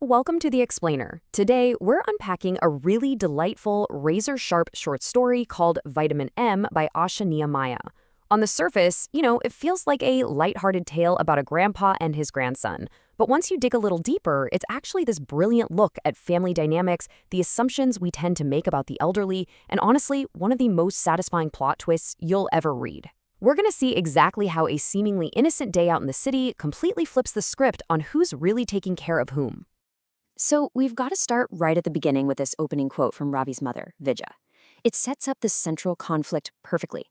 Welcome to The Explainer. Today, we're unpacking a really delightful, razor-sharp short story called Vitamin M by Asha Nehemiah. On the surface, it feels like a lighthearted tale about a grandpa and his grandson. But once you dig a little deeper, it's actually this brilliant look at family dynamics, the assumptions we tend to make about the elderly, and honestly, one of the most satisfying plot twists you'll ever read. We're going to see exactly how a seemingly innocent day out in the city completely flips the script on who's really taking care of whom. So we've got to start right at the beginning with this opening quote from Ravi's mother, Vidya. It sets up the central conflict perfectly.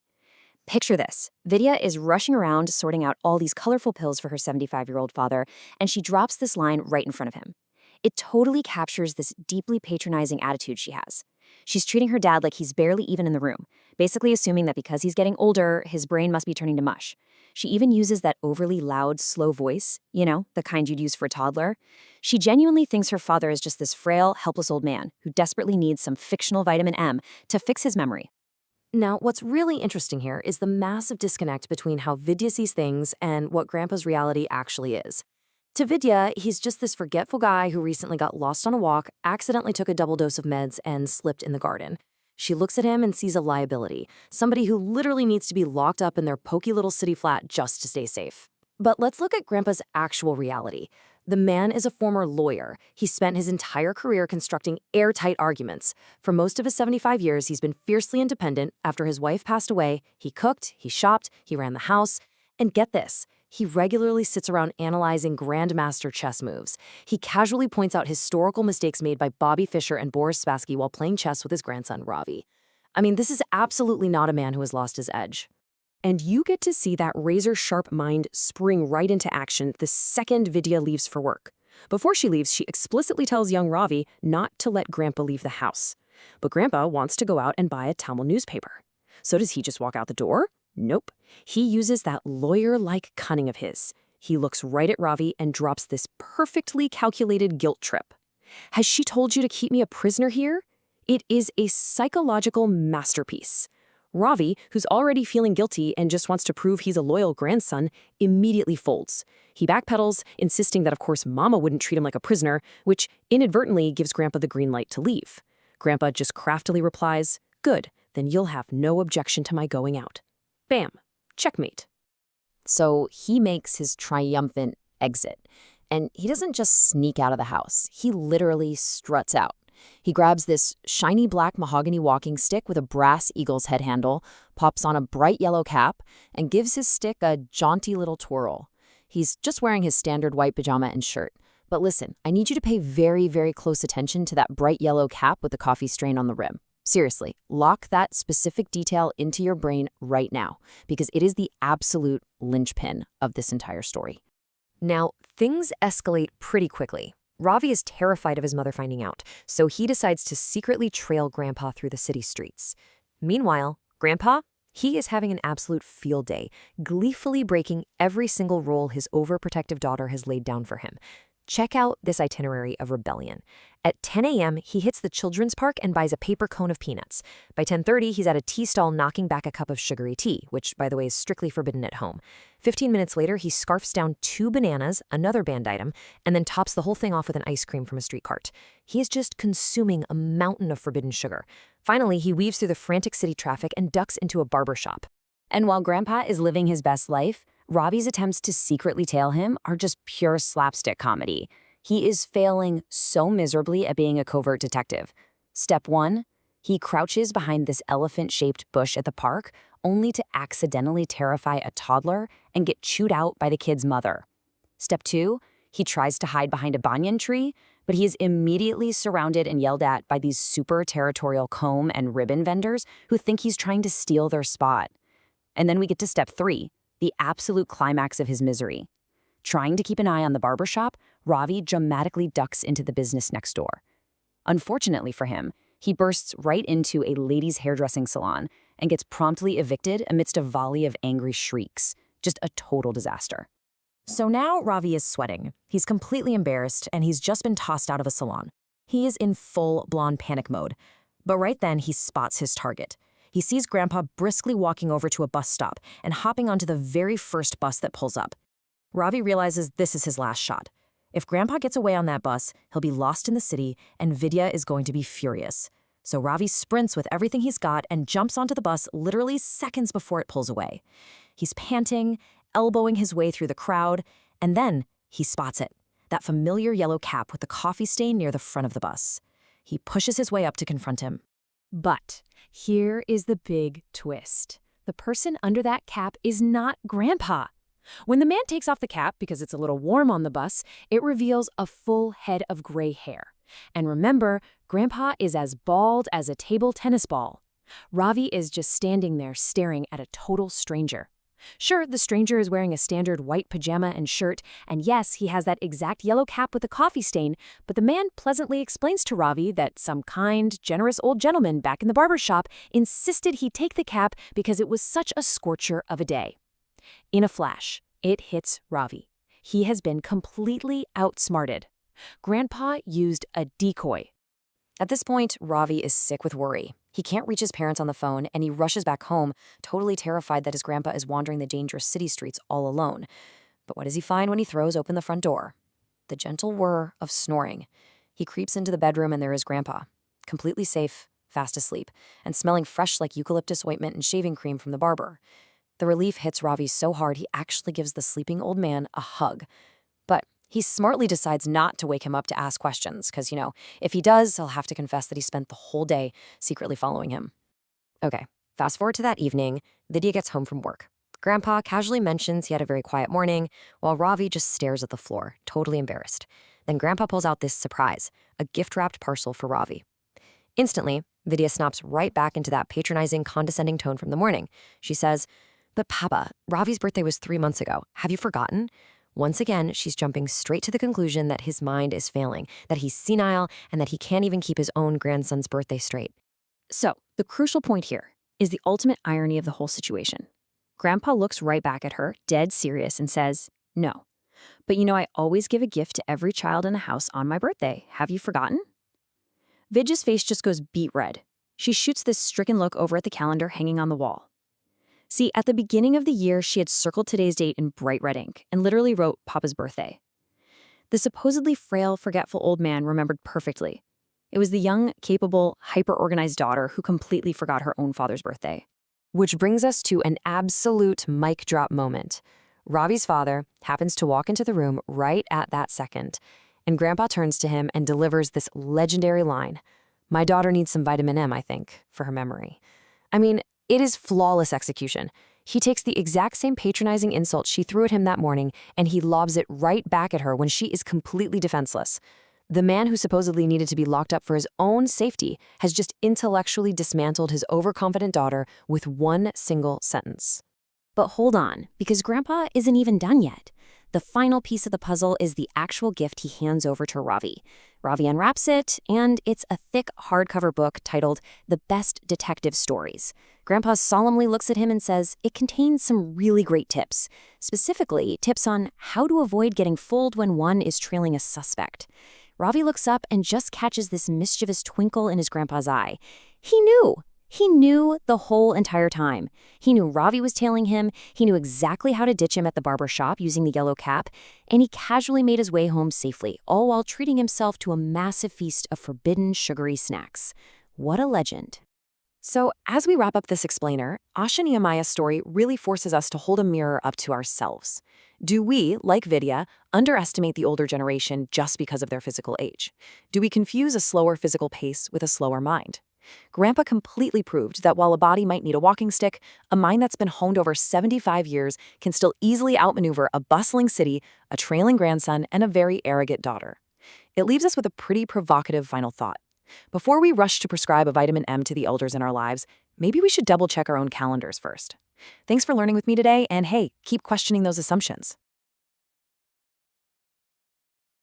Picture this. Vidya is rushing around sorting out all these colorful pills for her 75-year-old father, and she drops this line right in front of him. It totally captures this deeply patronizing attitude she has. She's treating her dad like he's barely even in the room, basically assuming that because he's getting older, his brain must be turning to mush. She even uses that overly loud, slow voice, the kind you'd use for a toddler. She genuinely thinks her father is just this frail, helpless old man who desperately needs some fictional vitamin M to fix his memory. Now, what's really interesting here is the massive disconnect between how Vidya sees things and what Grandpa's reality actually is. To Vidya, he's just this forgetful guy who recently got lost on a walk, accidentally took a double dose of meds, and slipped in the garden. She looks at him and sees a liability, somebody who literally needs to be locked up in their pokey little city flat just to stay safe. But let's look at Grandpa's actual reality. The man is a former lawyer. He spent his entire career constructing airtight arguments. For most of his 75 years, he's been fiercely independent. After his wife passed away, he cooked, he shopped, he ran the house. And get this, he regularly sits around analyzing grandmaster chess moves. He casually points out historical mistakes made by Bobby Fischer and Boris Spassky while playing chess with his grandson, Ravi. I mean, this is absolutely not a man who has lost his edge. And you get to see that razor-sharp mind spring right into action the second Vidya leaves for work. Before she leaves, she explicitly tells young Ravi not to let Grandpa leave the house. But Grandpa wants to go out and buy a Tamil newspaper. So does he just walk out the door? Nope. He uses that lawyer-like cunning of his. He looks right at Ravi and drops this perfectly calculated guilt trip. Has she told you to keep me a prisoner here? It is a psychological masterpiece. Ravi, who's already feeling guilty and just wants to prove he's a loyal grandson, immediately folds. He backpedals, insisting that of course Mama wouldn't treat him like a prisoner, which inadvertently gives Grandpa the green light to leave. Grandpa just craftily replies, "Good, then you'll have no objection to my going out." Bam. Checkmate. So he makes his triumphant exit. And he doesn't just sneak out of the house. He literally struts out. He grabs this shiny black mahogany walking stick with a brass eagle's head handle, pops on a bright yellow cap, and gives his stick a jaunty little twirl. He's just wearing his standard white pajama and shirt. But listen, I need you to pay very, very close attention to that bright yellow cap with the coffee stain on the rim. Seriously, lock that specific detail into your brain right now, because it is the absolute linchpin of this entire story. Now, things escalate pretty quickly. Ravi is terrified of his mother finding out, so he decides to secretly trail Grandpa through the city streets. Meanwhile, Grandpa, he is having an absolute field day, gleefully breaking every single rule his overprotective daughter has laid down for him. Check out this itinerary of rebellion. At 10 a.m., he hits the children's park and buys a paper cone of peanuts. By 10:30, he's at a tea stall knocking back a cup of sugary tea, which, by the way, is strictly forbidden at home. 15 minutes later, he scarfs down 2 bananas, another banned item, and then tops the whole thing off with an ice cream from a street cart. He is just consuming a mountain of forbidden sugar. Finally, he weaves through the frantic city traffic and ducks into a barber shop. And while Grandpa is living his best life, Ravi's attempts to secretly tail him are just pure slapstick comedy. He is failing so miserably at being a covert detective. Step 1, he crouches behind this elephant-shaped bush at the park, only to accidentally terrify a toddler and get chewed out by the kid's mother. Step 2, he tries to hide behind a banyan tree, but he is immediately surrounded and yelled at by these super territorial comb and ribbon vendors who think he's trying to steal their spot. And then we get to step 3, the absolute climax of his misery. Trying to keep an eye on the barbershop, Ravi dramatically ducks into the business next door. Unfortunately for him, he bursts right into a ladies' hairdressing salon and gets promptly evicted amidst a volley of angry shrieks. Just a total disaster. So now Ravi is sweating. He's completely embarrassed, and he's just been tossed out of a salon. He is in full-blown panic mode. But right then, he spots his target. He sees Grandpa briskly walking over to a bus stop and hopping onto the very first bus that pulls up. Ravi realizes this is his last shot. If Grandpa gets away on that bus, he'll be lost in the city, and Vidya is going to be furious. So Ravi sprints with everything he's got and jumps onto the bus literally seconds before it pulls away. He's panting, elbowing his way through the crowd, and then he spots it, that familiar yellow cap with the coffee stain near the front of the bus. He pushes his way up to confront him. But here is the big twist. The person under that cap is not Grandpa. When the man takes off the cap because it's a little warm on the bus, it reveals a full head of gray hair. And remember, Grandpa is as bald as a table tennis ball. Ravi is just standing there staring at a total stranger. Sure, the stranger is wearing a standard white pajama and shirt, and yes, he has that exact yellow cap with a coffee stain, but the man pleasantly explains to Ravi that some kind, generous old gentleman back in the barber shop insisted he take the cap because it was such a scorcher of a day. In a flash, it hits Ravi. He has been completely outsmarted. Grandpa used a decoy. At this point, Ravi is sick with worry. He can't reach his parents on the phone, and he rushes back home, totally terrified that his grandpa is wandering the dangerous city streets all alone. But what does he find when he throws open the front door? The gentle whir of snoring. He creeps into the bedroom, and there is Grandpa, completely safe, fast asleep, and smelling fresh like eucalyptus ointment and shaving cream from the barber. The relief hits Ravi so hard he actually gives the sleeping old man a hug. But he smartly decides not to wake him up to ask questions, because, if he does, he'll have to confess that he spent the whole day secretly following him. Okay, fast forward to that evening, Vidya gets home from work. Grandpa casually mentions he had a very quiet morning, while Ravi just stares at the floor, totally embarrassed. Then Grandpa pulls out this surprise, a gift-wrapped parcel for Ravi. Instantly, Vidya snaps right back into that patronizing, condescending tone from the morning. She says, "But Papa, Ravi's birthday was 3 months ago. Have you forgotten?" Once again, she's jumping straight to the conclusion that his mind is failing, that he's senile, and that he can't even keep his own grandson's birthday straight. So, the crucial point here is the ultimate irony of the whole situation. Grandpa looks right back at her, dead serious, and says, "No. But I always give a gift to every child in the house on my birthday. Have you forgotten?" Vidya's face just goes beet red. She shoots this stricken look over at the calendar hanging on the wall. See, at the beginning of the year, she had circled today's date in bright red ink and literally wrote Papa's birthday. The supposedly frail, forgetful old man remembered perfectly. It was the young, capable, hyper-organized daughter who completely forgot her own father's birthday. Which brings us to an absolute mic drop moment. Ravi's father happens to walk into the room right at that second, and Grandpa turns to him and delivers this legendary line. "My daughter needs some vitamin M, I think, for her memory." I mean, it is flawless execution. He takes the exact same patronizing insult she threw at him that morning, and he lobs it right back at her when she is completely defenseless. The man who supposedly needed to be locked up for his own safety has just intellectually dismantled his overconfident daughter with one single sentence. But hold on, because Grandpa isn't even done yet. The final piece of the puzzle is the actual gift he hands over to Ravi. Ravi unwraps it, and it's a thick hardcover book titled The Best Detective Stories. Grandpa solemnly looks at him and says it contains some really great tips, specifically tips on how to avoid getting fooled when one is trailing a suspect. Ravi looks up and just catches this mischievous twinkle in his grandpa's eye. He knew. He knew the whole entire time. He knew Ravi was tailing him, he knew exactly how to ditch him at the barber shop using the yellow cap, and he casually made his way home safely, all while treating himself to a massive feast of forbidden sugary snacks. What a legend. So, as we wrap up this explainer, Asha Nehemiah's story really forces us to hold a mirror up to ourselves. Do we, like Vidya, underestimate the older generation just because of their physical age? Do we confuse a slower physical pace with a slower mind? Grandpa completely proved that while a body might need a walking stick, a mind that's been honed over 75 years can still easily outmaneuver a bustling city, a trailing grandson, and a very arrogant daughter. It leaves us with a pretty provocative final thought. Before we rush to prescribe a vitamin M to the elders in our lives, maybe we should double-check our own calendars first. Thanks for learning with me today, and hey, keep questioning those assumptions.